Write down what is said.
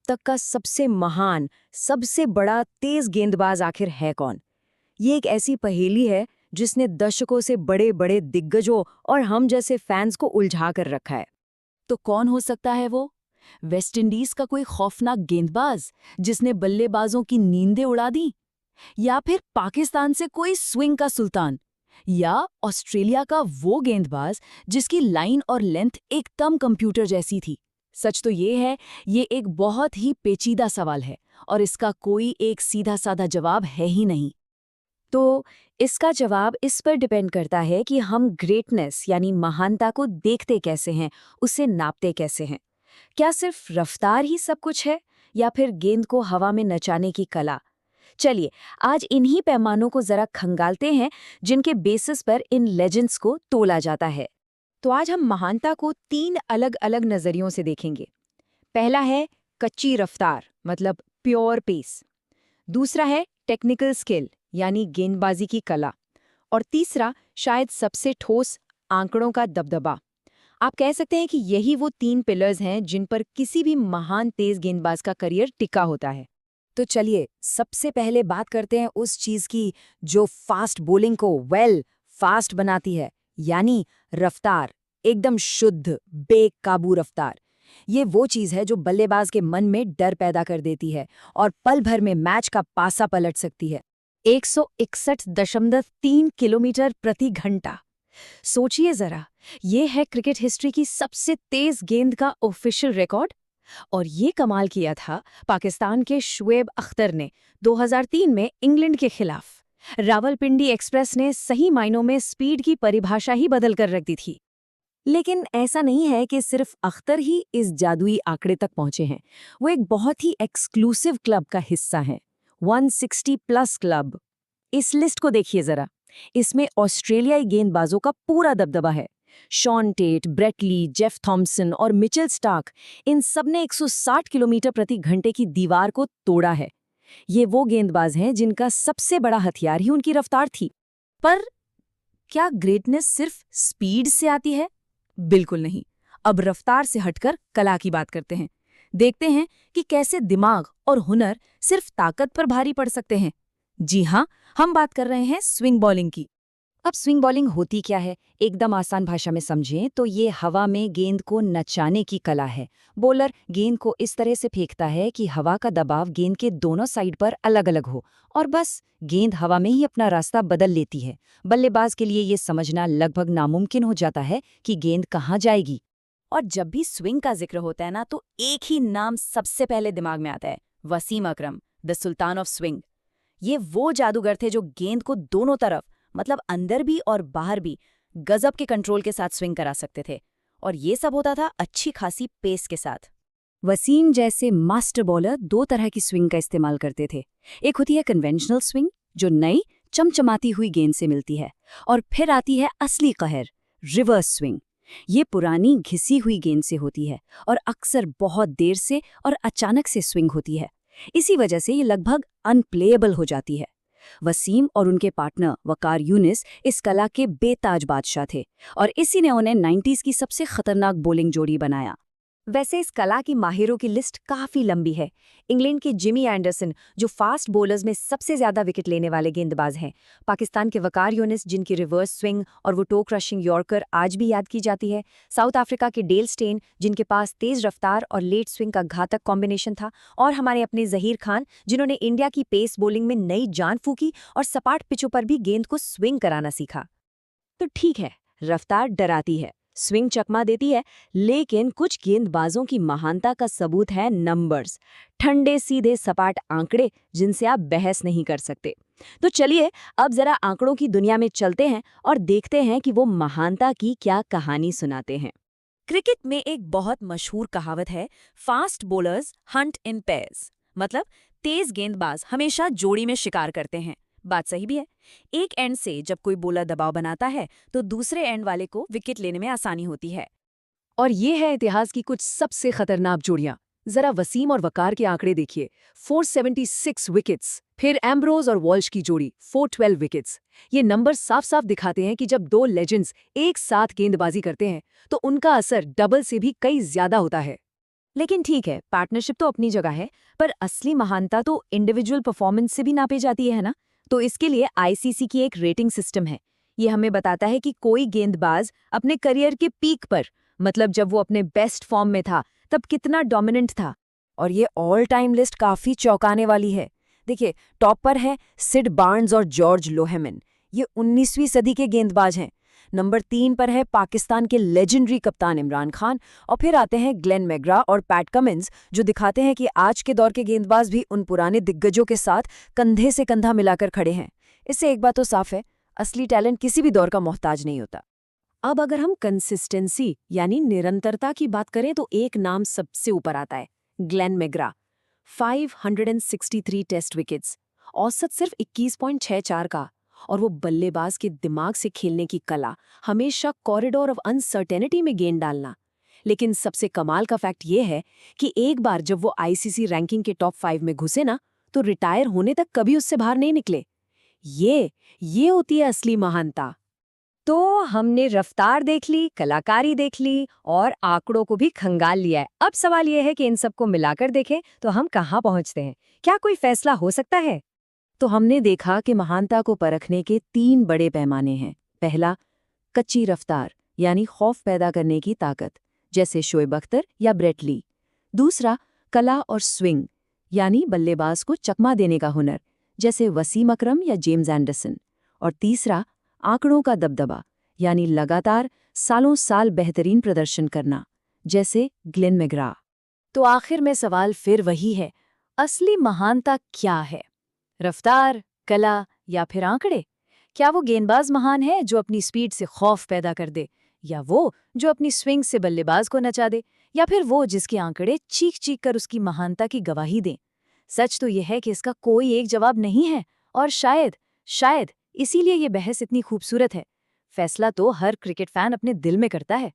तक का सबसे महान, सबसे बड़ा तेज गेंदबाज आखिर है कौन? ये एक ऐसी पहेली है जिसने दशकों से बड़े बड़े दिग्गजों और हम जैसे फैंस को उलझा कर रखा है। तो कौन हो सकता है वो? वेस्टइंडीज का कोई खौफनाक गेंदबाज जिसने बल्लेबाजों की नींदें उड़ा दी? या फिर पाकिस्तान से कोई स्विंग का सुल्तान? या ऑस्ट्रेलिया का वो गेंदबाज जिसकी लाइन और लेंथ एकदम कंप्यूटर जैसी थी? सच तो ये है, ये एक बहुत ही पेचीदा सवाल है और इसका कोई एक सीधा साधा जवाब है ही नहीं। तो इसका जवाब इस पर डिपेंड करता है कि हम ग्रेटनेस यानी महानता को देखते कैसे हैं, उसे नापते कैसे हैं। क्या सिर्फ रफ्तार ही सब कुछ है या फिर गेंद को हवा में नचाने की कला? चलिए, आज इन्हीं पैमानों को जरा खंगालते हैं जिनके बेसिस पर इन लेजेंड्स को तोला जाता है। तो आज हम महानता को 3 अलग-अलग नजरियों से देखेंगे। पहला है कच्ची रफ्तार, मतलब प्योर पेस। दूसरा है टेक्निकल स्किल, यानी गेंदबाजी की कला। और तीसरा, शायद सबसे ठोस, आंकड़ों का दबदबा। आप कह सकते हैं कि यही वो 3 पिलर्स हैं जिन पर किसी भी महान तेज गेंदबाज का करियर टिका होता है। तो चलिए, सबसे पहले बात करते हैं उस चीज की जो फास्ट बॉलिंग को फास्ट बनाती है, यानी रफ्तार। एकदम शुद्ध, बेकाबू रफ्तार। ये वो चीज है जो बल्लेबाज के मन में डर पैदा कर देती है और पल भर में मैच का पासा पलट सकती है। 161.3 किलोमीटर प्रति घंटा। सोचिए जरा, ये है क्रिकेट हिस्ट्री की सबसे तेज गेंद का ऑफिशियल रिकॉर्ड। और ये कमाल किया था पाकिस्तान के शुएब अख्तर ने 2003 में इंग्लैंड के खिलाफ। रावलपिंडी एक्सप्रेस ने सही मायनों में स्पीड की परिभाषा ही बदल कर रख दी थी। लेकिन ऐसा नहीं है कि सिर्फ अख्तर ही इस जादुई आंकड़े तक पहुंचे हैं। वो एक बहुत ही एक्सक्लूसिव क्लब का हिस्सा है, 160 प्लस क्लब। इस लिस्ट को देखिए जरा। इसमें ऑस्ट्रेलियाई गेंदबाजों का पूरा दबदबा है। Shaun Tait, Brett Lee, Jeff Thompson और मिचेल स्टार्क, इन सबने 160 किलोमीटर प्रति घंटे की दीवार को तोड़ा है। ये वो गेंदबाज हैं जिनका सबसे बड़ा हथियार ही उनकी रफ्तार थी। पर क्या ग्रेटनेस सिर्फ स्पीड से आती है? बिल्कुल नहीं। अब रफ्तार से हटकर कला की बात करते हैं। देखते हैं कि कैसे दिमाग और हुनर सिर्फ ताकत पर भारी पड़ सकते हैं। जी हाँ, हम बात कर रहे हैं स्विंग बॉलिंग की। अब स्विंग बॉलिंग होती क्या है? एकदम आसान भाषा में समझें तो ये हवा में गेंद को नचाने की कला है। बॉलर गेंद को इस तरह से फेंकता है कि हवा का दबाव गेंद के दोनों साइड पर अलग-अलग हो और बस गेंद हवा में ही अपना रास्ता बदल लेती है। बल्लेबाज के लिए ये समझना लगभग नामुमकिन हो जाता है कि गेंद कहाँ जाएगी। और जब भी स्विंग का जिक्र होता है ना, तो एक ही नाम सबसे पहले दिमाग में आता है, वसीम अकरम, द सुल्तान ऑफ स्विंग। ये वो जादूगर थे जो गेंद को दोनों तरफ, मतलब अंदर भी और बाहर भी, गजब के कंट्रोल के साथ स्विंग करा सकते थे। और ये सब होता था अच्छी खासी पेस के साथ। वसीम जैसे मास्टर बॉलर 2 तरह की स्विंग का इस्तेमाल करते थे। एक होती है कन्वेंशनल स्विंग, जो नई चमचमाती हुई गेंद से मिलती है, और फिर आती है असली कहर, रिवर्स स्विंग। ये पुरानी घिसी हुई गेंद से होती है और अक्सर बहुत देर से और अचानक से स्विंग होती है। इसी वजह से ये लगभग अनप्लेएबल हो जाती है। वसीम और उनके पार्टनर वकार यूनिस इस कला के बेताज बादशाह थे और इसी ने उन्हें 90s की सबसे खतरनाक बॉलिंग जोड़ी बनाया। वैसे इस कला की माहिरों की लिस्ट काफी लंबी है। इंग्लैंड के जिमी एंडरसन, जो फास्ट बॉलर्स में सबसे ज्यादा विकेट लेने वाले गेंदबाज हैं। पाकिस्तान के वकार यूनिस, जिनकी रिवर्स स्विंग और वो टो क्रशिंग यॉर्कर आज भी याद की जाती है। साउथ अफ्रीका के डेल स्टेन, जिनके पास तेज रफ्तार और लेट स्विंग का घातक कॉम्बिनेशन था। और हमारे अपने जहीर खान, जिन्होंने इंडिया की पेस बॉलिंग में नई जान फूकी और सपाट पिचों पर भी गेंद को स्विंग कराना सीखा। तो ठीक है, रफ्तार डराती है, स्विंग चकमा देती है, लेकिन कुछ गेंदबाजों की महानता का सबूत है नंबर्स, ठंडे सीधे सपाट आंकड़े जिनसे आप बहस नहीं कर सकते। तो चलिए, अब जरा आंकड़ों की दुनिया में चलते हैं और देखते हैं कि वो महानता की क्या कहानी सुनाते हैं। क्रिकेट में एक बहुत मशहूर कहावत है, फास्ट बॉलर्स हंट इन पेयर्स, मतलब तेज गेंदबाज हमेशा जोड़ी में शिकार करते हैं। बात सही भी है। एक एंड से जब कोई बॉलर दबाव बनाता है तो दूसरे एंड वाले को विकेट लेने में आसानी होती है। और ये है इतिहास की कुछ सबसे खतरनाक जोड़ियां। जरा वसीम और वकार के आंकड़े देखिए, 476 विकेट्स। फिर एम्ब्रोज और वॉल्श की जोड़ी, 412 विकेट्स। ये नंबर साफ साफ दिखाते हैं कि जब 2 लेजेंड्स एक साथ गेंदबाजी करते हैं तो उनका असर डबल से भी कई ज्यादा होता है। लेकिन ठीक है, पार्टनरशिप तो अपनी जगह है, पर असली महानता तो इंडिविजुअल परफॉर्मेंस से भी नापी जाती है ना। तो इसके लिए आईसीसी की एक रेटिंग सिस्टम है। ये हमें बताता है कि कोई गेंदबाज अपने करियर के पीक पर, मतलब जब वो अपने बेस्ट फॉर्म में था, तब कितना डोमिनेंट था। और ये ऑल टाइम लिस्ट काफी चौंकाने वाली है। देखिए, टॉप पर हैं सिड बार्न्स और जॉर्ज लोहेमन, ये 19वीं सदी के गेंदबाज हैं। नंबर 3 पर है पाकिस्तान के लेजेंडरी कप्तान इमरान खान, और फिर आते हैं ग्लेन मैग्रा और पैट कमिंस, जो दिखाते हैं कि आज के दौर के गेंदबाज भी उन पुराने दिग्गजों के साथ कंधे से कंधा मिलाकर खड़े हैं। इससे एक बात तो साफ है, असली टैलेंट किसी भी दौर का मोहताज नहीं होता। अब अगर हम कंसिस्टेंसी यानी निरंतरता की बात करें तो एक नाम सबसे ऊपर आता है, ग्लेन मैग्रा। 563 टेस्ट विकेट्स, औसत सिर्फ 21.64 का, और वो बल्लेबाज के दिमाग से खेलने की कला, हमेशा कॉरिडोर ऑफ अनसर्टेनिटी में गेंद डालना। लेकिन सबसे कमाल का फैक्ट ये है कि एक बार जब वो आईसीसी रैंकिंग के टॉप 5 में घुसे ना, तो रिटायर होने तक कभी उससे बाहर नहीं निकले। ये होती है असली महानता। तो हमने रफ्तार देख ली, कलाकारी देख ली और आंकड़ों को भी खंगाल लिया है। अब सवाल यह है कि इन सबको मिलाकर देखें तो हम कहाँ पहुंचते हैं? क्या कोई फैसला हो सकता है? तो हमने देखा कि महानता को परखने के 3 बड़े पैमाने हैं। पहला, कच्ची रफ्तार यानी खौफ पैदा करने की ताकत, जैसे शोएब अख्तर या ब्रेट ली। दूसरा, कला और स्विंग यानी बल्लेबाज को चकमा देने का हुनर, जैसे वसीम अकरम या जेम्स एंडरसन। और तीसरा, आंकड़ों का दबदबा यानी लगातार सालों साल बेहतरीन प्रदर्शन करना, जैसे ग्लेन मैग्रा। तो आखिर में सवाल फिर वही है, असली महानता क्या है? रफ्तार, कला या फिर आंकड़े? क्या वो गेंदबाज महान है जो अपनी स्पीड से खौफ पैदा कर दे, या वो जो अपनी स्विंग से बल्लेबाज को नचा दे, या फिर वो जिसके आंकड़े चीख चीख कर उसकी महानता की गवाही दें? सच तो यह है कि इसका कोई एक जवाब नहीं है, और शायद इसीलिए ये बहस इतनी खूबसूरत है। फैसला तो हर क्रिकेट फैन अपने दिल में करता है।